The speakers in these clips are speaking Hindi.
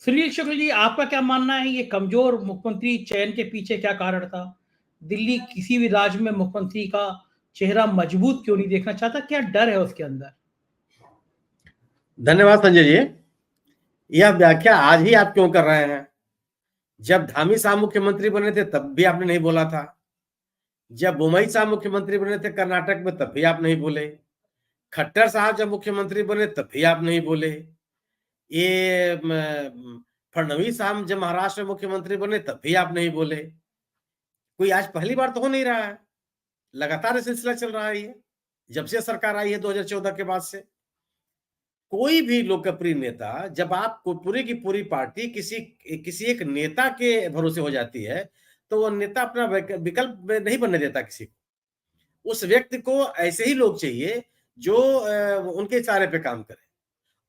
सुनील शुक्ल जी, आपका क्या मानना है, ये कमजोर मुख्यमंत्री चयन के पीछे क्या कारण था? दिल्ली किसी भी राज्य में मुख्यमंत्री का चेहरा मजबूत क्यों नहीं देखना चाहता? क्या डर है उसके अंदर? धन्यवाद संजय जी। यह व्याख्या आज ही आप क्यों कर रहे हैं? जब धामी साहब मुख्यमंत्री बने थे तब भी आपने नहीं बोला था। जब बोमई साहब मुख्यमंत्री बने थे कर्नाटक में तब भी आप नहीं बोले। खट्टर साहब जब मुख्यमंत्री बने तब भी आप नहीं बोले। ये फडणवीस साहब जब महाराष्ट्र में मुख्यमंत्री बने तब भी आप नहीं बोले। कोई आज पहली बार तो हो नहीं रहा है, लगातार सिलसिला चल रहा है। ये जब से सरकार आई है 2014 के बाद से कोई भी लोकप्रिय नेता, जब आप पूरी की पूरी पार्टी किसी किसी एक नेता के भरोसे हो जाती है, तो वो नेता अपना विकल्प नहीं बनने देता किसी को। उस व्यक्ति को ऐसे ही लोग चाहिए जो उनके इशारे पे काम करे।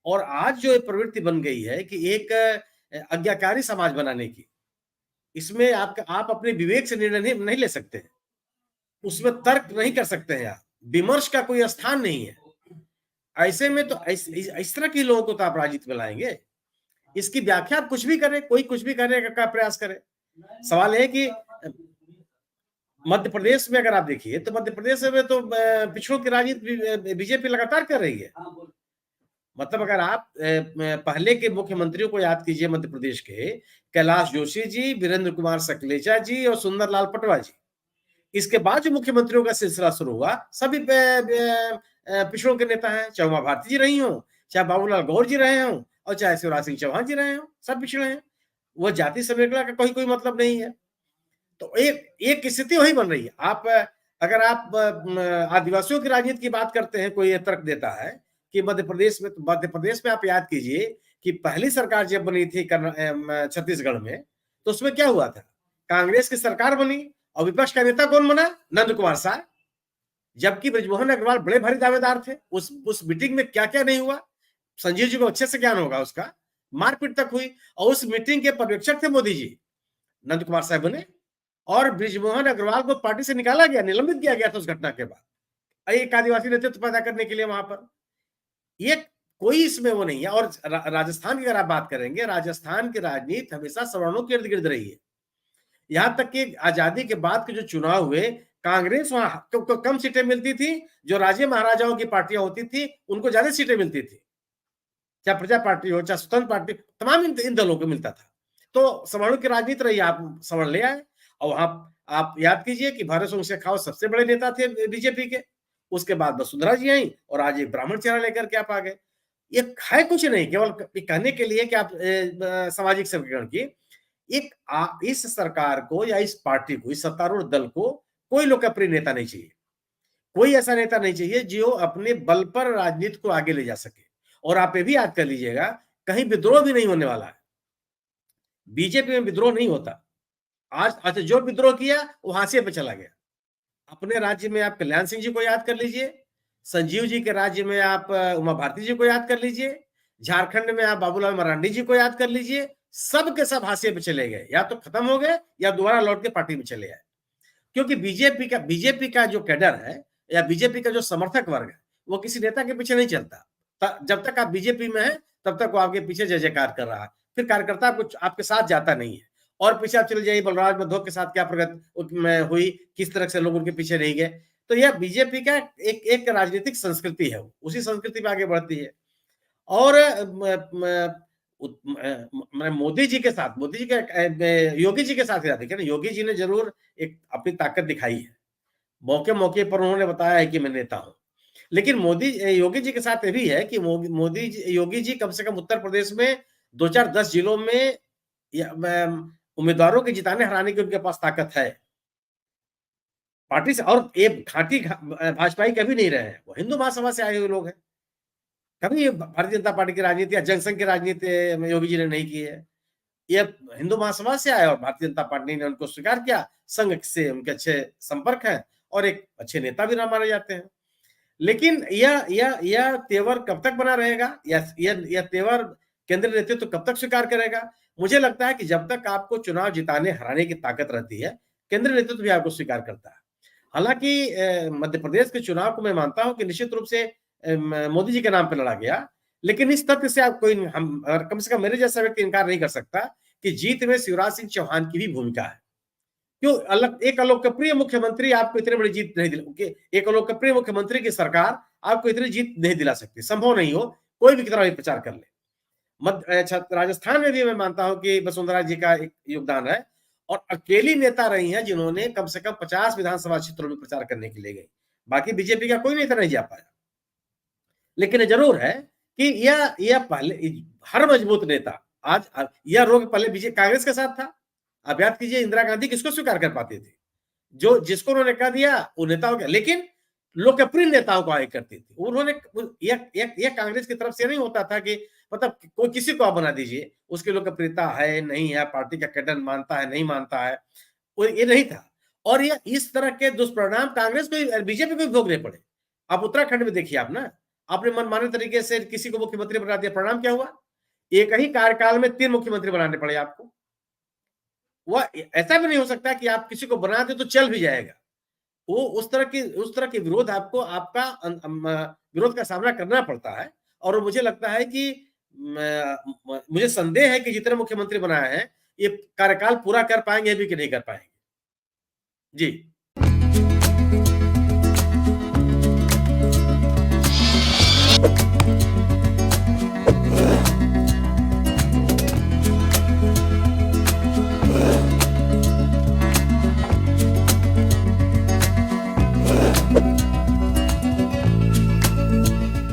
और आज जो प्रवृत्ति बन गई है कि एक आज्ञाकारी समाज बनाने की, इसमें आप अपने विवेक से निर्णय नहीं ले सकते हैं, उसमें तर्क नहीं कर सकते हैं, आप विमर्श का कोई स्थान नहीं है। ऐसे में तो इस तरह के लोगों को तो आप राजनीति में लाएंगे? इसकी व्याख्या आप कुछ भी करें, कोई कुछ भी करने का प्रयास करे। सवाल है कि मध्य प्रदेश में अगर आप देखिए तो मध्य प्रदेश में तो पिछड़ों की राजनीति बीजेपी लगातार कर रही है। मतलब अगर आप पहले के मुख्यमंत्रियों को याद कीजिए मध्य प्रदेश के, कैलाश जोशी जी, वीरेंद्र कुमार सकलेचा जी और सुंदरलाल पटवा जी। इसके बाद जो मुख्यमंत्रियों का सिलसिला शुरू हुआ, सभी पिछड़ों के नेता हैं, चाहे उमा भारती जी रही हो, चाहे बाबूलाल गौर जी रहे हो और चाहे शिवराज सिंह चौहान जी रहे हो, सब पिछड़े हैं। वो जाति समेकला का कोई मतलब नहीं है। तो एक स्थिति वही बन रही है। आप अगर आप आदिवासियों की राजनीति की बात करते हैं, कोई ये तर्क देता है कि मध्य प्रदेश में आप याद कीजिए कि पहली सरकार जब बनी थी छत्तीसगढ़ में, तो उसमें क्या हुआ था? कांग्रेस की सरकार बनी और विपक्ष का नेता कौन बना? नंद कुमार साह। जबकि बृजमोहन अग्रवाल बड़े भारी दावेदार थे। उस मीटिंग में क्या क्या नहीं हुआ, संजीव जी को अच्छे से ज्ञान होगा उसका। मारपीट तक हुई और उस मीटिंग के पर्यवेक्षक थे मोदी जी, नंद कुमार साहब बने। और बृजमोहन अग्रवाल को पार्टी से निकाला गया, निलंबित किया गया था उस घटना के बाद, एक आदिवासी नेतृत्व पैदा करने के लिए वहां पर। ये कोई इसमें वो नहीं है। और राजस्थान की अगर आप बात करेंगे, राजस्थान की राजनीति हमेशा सवर्णों के इर्द गिर्द रही है। यहां तक कि आजादी के बाद के जो चुनाव हुए, कांग्रेस वहां को कम सीटें मिलती थी, जो राजे महाराजाओं की पार्टियां होती थी उनको ज्यादा सीटें मिलती थी। चाहे प्रजा पार्टी हो, चाहे स्वतंत्र पार्टी, तमाम इन दलों को मिलता था। तो सवर्णों की राजनीति रही, आप सवर्ण ले आए। और वहां आप याद कीजिए कि भरत सिंह शेखावत सबसे बड़े नेता थे बीजेपी के। उसके बाद वसुंधरा जी आई और आज एक ब्राह्मण चेहरा लेकर के आप आ गए। ये है कुछ नहीं, केवल कहने के लिए कि आप सामाजिक समीकरण की इस सरकार को या इस पार्टी को, इस सत्तारूढ़ दल को कोई लोकप्रिय नेता नहीं चाहिए। कोई ऐसा नेता नहीं चाहिए जो अपने बल पर राजनीति को आगे ले जा सके। और आप ये भी याद कर लीजिएगा, कहीं विद्रोह भी नहीं होने वाला है। बीजेपी में विद्रोह नहीं होता। आज अच्छा, जो विद्रोह किया वो हाशिए पे चला गया। अपने राज्य में आप कल्याण सिंह जी को याद कर लीजिए, संजीव जी के राज्य में आप उमा भारती जी को याद कर लीजिए, झारखंड में आप बाबूलाल मरांडी जी को याद कर लीजिए। सब के सब हाशिए पे चले गए, या तो खत्म हो गए या दोबारा लौट के पार्टी में चले आए। क्योंकि बीजेपी का जो कैडर है या बीजेपी का जो समर्थक वर्ग है, वो किसी नेता के पीछे नहीं चलता। जब तक आप बीजेपी में हैं तब तक वो आपके पीछे जय जयकार कर रहा है। फिर कार्यकर्ता कुछ आपके साथ जाता नहीं है। और पीछे आप चले जाइए, बलराज मधोक के साथ क्या प्रगति हुई, किस तरह से लोग उनके पीछे नहीं गए। तो यह बीजेपी का एक राजनीतिक संस्कृति है, उसी संस्कृति में आगे बढ़ती है। और मोदी जी के साथ, योगी जी के साथ देखिए ना, योगी जी ने जरूर एक अपनी ताकत दिखाई है। मौके मौके पर उन्होंने बताया है कि मैं नेता हूं। लेकिन योगी जी के साथ ये भी है कि योगी जी कम से कम उत्तर प्रदेश में 2-4-10 जिलों में उम्मीदवारों के जिताने हराने की उनके पास ताकत है पार्टी से। और ये घाटी भाजपाई कभी नहीं रहे हैं, वो हिंदू महासभा से आए हुए लोग हैं। कभी भारतीय जनता पार्टी की राजनीति या जनसंघ की राजनीति योगी जी ने नहीं की है। ये हिंदू महासभा से आए और भारतीय जनता पार्टी ने उनको स्वीकार किया। संघ से उनके अच्छे संपर्क हैं और एक अच्छे नेता भी ना माने जाते हैं। लेकिन यह तेवर कब तक बना रहेगा, यह तेवर केंद्रीय नेतृत्व कब तक स्वीकार करेगा? मुझे लगता है कि जब तक आपको चुनाव जिताने हराने की ताकत रहती है, केंद्रीय नेतृत्व भी आपको स्वीकार करता है। हालांकि मध्य प्रदेश के चुनाव को मैं मानता हूं कि निश्चित रूप से मोदी जी के नाम पर लड़ा गया, लेकिन इस तथ्य से आप कोई हम कम से कम मेरे जैसा व्यक्ति इनकार नहीं कर सकता कि जीत में शिवराज सिंह चौहान की भी भूमिका है। क्यों अलग एक अलोकप्रिय मुख्यमंत्री आपको इतनी बड़ी जीत नहीं दिला, एक अलोकप्रिय मुख्यमंत्री की सरकार आपको इतनी जीत नहीं दिला सकती, संभव नहीं हो, कोई भी कितना भी प्रचार कर ले। राजस्थान में भी मैं मानता हूं कि वसुंधरा जी का एक योगदान है, और अकेली नेता रही हैं जिन्होंने कम से कम 50 विधानसभा क्षेत्रों में प्रचार करने के लिए गई। बाकी बीजेपी का कोई नेता नहीं जा पाया। लेकिन जरूर है कि यह पहले हर मजबूत नेता आज यह रोग पहले बीजेपी कांग्रेस के साथ था। आप याद कीजिए इंदिरा गांधी किसको स्वीकार कर पाती थी, जो जिसको उन्होंने कह दिया वो नेताओं के, लेकिन लोकप्रिय नेताओं को आगे करती थी उन्होंने। यह कांग्रेस की तरफ से नहीं होता था कि मतलब कोई किसी को आप बना दीजिए, उसकी लोकप्रियता है नहीं है, पार्टी का कैडर मानता है नहीं मानता है, ये नहीं था। और ये इस तरह के दुष्परिणाम कांग्रेस को बीजेपी को भोगने पड़े। आप उत्तराखंड में देखिए, आप ना आपने मनमाने तरीके से किसी को मुख्यमंत्री बना दिया, परिणाम क्या हुआ? एक ही कार्यकाल में 3 मुख्यमंत्री बनाने पड़े आपको। वह ऐसा भी नहीं हो सकता कि आप किसी को बना दे तो चल भी जाएगा। वो उस तरह के विरोध आपको आपका विरोध का सामना करना पड़ता है। और मुझे लगता है कि मुझे संदेह है कि जितने मुख्यमंत्री बनाए हैं ये कार्यकाल पूरा कर पाएंगे भी कि नहीं कर पाएंगे। जी।